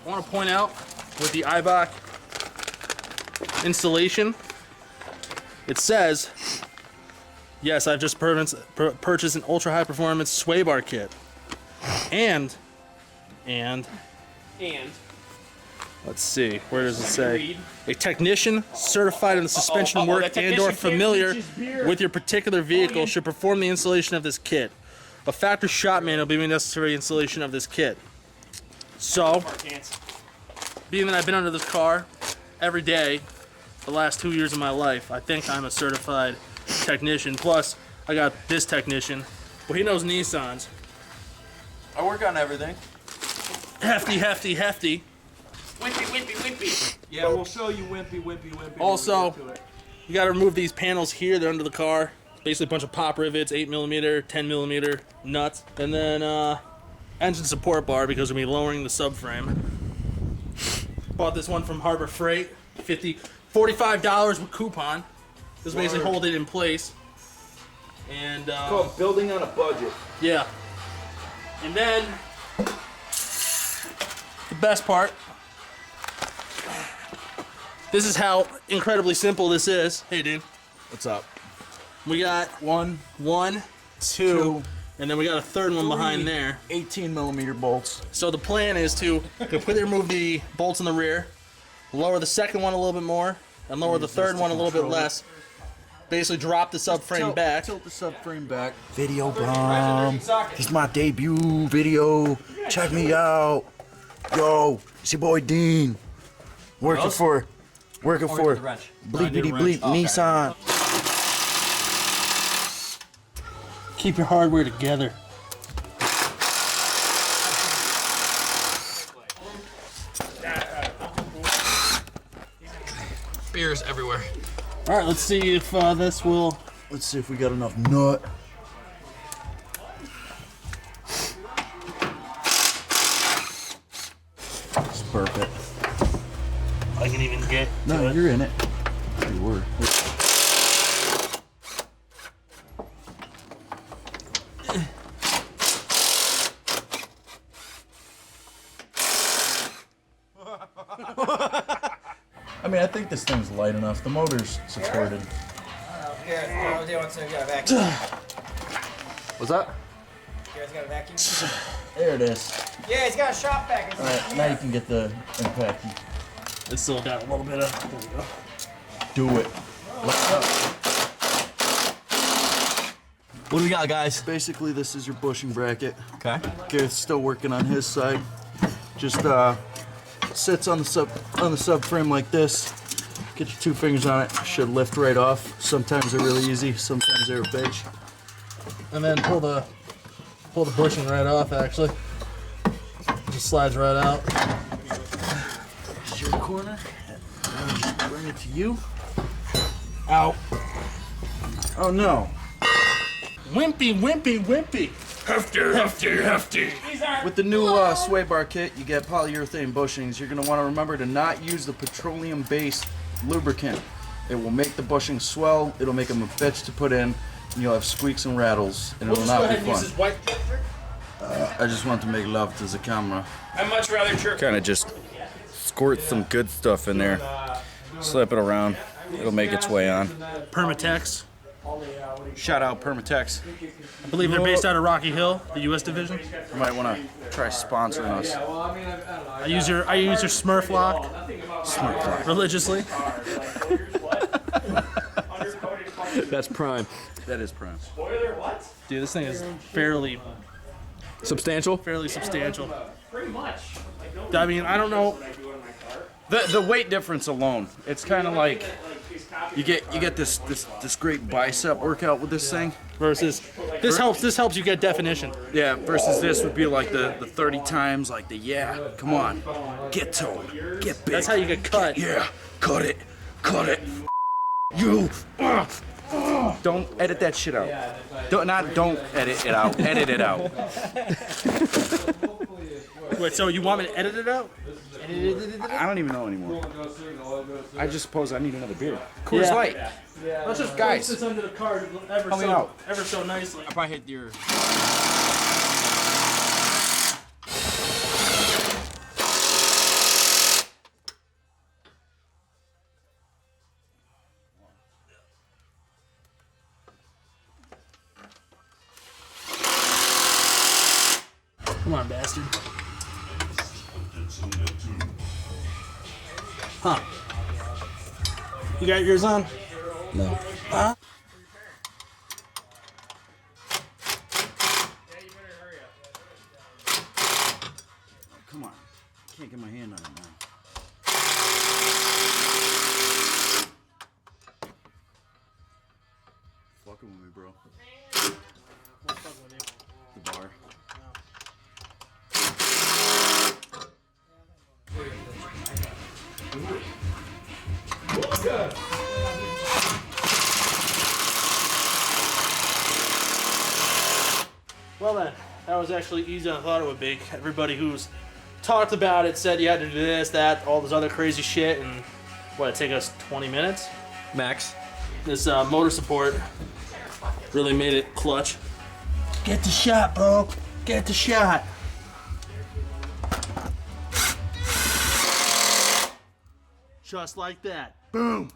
I want to point out with the Eibach installation, it says, yes, I've just purchased an ultra high performance sway bar kit. And let's see, where does it say? A technician certified in the suspension work and or familiar with your particular vehicle should perform the installation of this kit. A factory shop manual will be necessary installation of this kit. So, being that I've been under this car every day the last 2 years of my life, I think I'm a certified technician. Plus, I got this technician. Well, he knows Nissans. I work on everything. Hefty, hefty, hefty. Wimpy. Yeah, we'll show you wimpy. Also, you got to remove these panels here. They're under the car. Basically a bunch of pop rivets, 8mm, 10mm nuts. And then engine support bar because we're going to be lowering the subframe. Bought this one from Harbor Freight. $45 with coupon. This basically hold it in place. And it's called building on a budget. Yeah. And then the best part. This is how incredibly simple this is. Hey, dude. What's up? We got one, two, and then we got a third one behind there. 18mm bolts. So the plan is to completely remove the bolts in the rear, lower the second one a little bit more, and lower the third one a little bit less. Basically drop the subframe back. Tilt the subframe back. Video bomb. This is my debut video. Check me out. Yo, it's your boy Dean. Working for bleepity bleep Nissan. Keep your hardware together. Beers everywhere. All right, let's see if this will. Let's see if we got enough nut. Let's burp it. I can even get. No, you're in it. You were. I mean, I think this thing's light enough. The motor's supported. What's that? You guys got a vacuum? There it is. Yeah, he's got a shop vac. Alright, now you can get the impact. It's still got a little bit of. There we go. Do it. Let's go. What do we got, guys? Basically, this is your bushing bracket. Okay. Gareth's still working on his side. Just sits on the subframe like this. Get your 2 fingers on it. Should lift right off. Sometimes they're really easy. Sometimes they're a bitch. And then pull the bushing right off. Actually, just slides right out. This is your corner. And just bring it to you. Ow! Oh no! Wimpy. Hefty. With the new sway bar kit, you get polyurethane bushings. You're going to want to remember to not use the petroleum-based lubricant. It will make the bushings swell, it'll make them a bitch to put in, and you'll have squeaks and rattles, and it will not be fun. I just want to make love to the camera. I'd much rather jerk. Kind of just squirt some good stuff in there, slip it around, it'll make its way on. Permatex. Shout out Permatex. I believe they're based out of Rocky Hill, the U.S. division. You might want to try sponsoring us. I use your Smurf lock religiously. That's prime. That is prime. Dude, this thing is fairly Substantial? substantial. I mean, I don't know. The weight difference alone, it's kind of like you get this great bicep workout with this thing. Versus this helps you get definition. Yeah, versus this would be like the 30 times, like come on, get tone, get big. That's how you get cut. Yeah, cut it. You. Don't edit that shit out. Don't edit it out. Edit it out. Wait, so you want me to edit it out? I don't even know anymore. I just suppose I need another beer. Coors Light. Let's just Guys. place this under the card ever so nicely. If I hit your... on, bastard. Huh. You got yours on? No. Huh? Come on. Can't get my hand on it now. Fucking with me, bro. The bar. Well then, that was actually easier than I thought it would be. Everybody who's talked about it said you had to do this, that, all this other crazy shit, and what, it take us 20 minutes? Max. This motor support really made it clutch. Get the shot, bro. Get the shot. Just like that. Boom.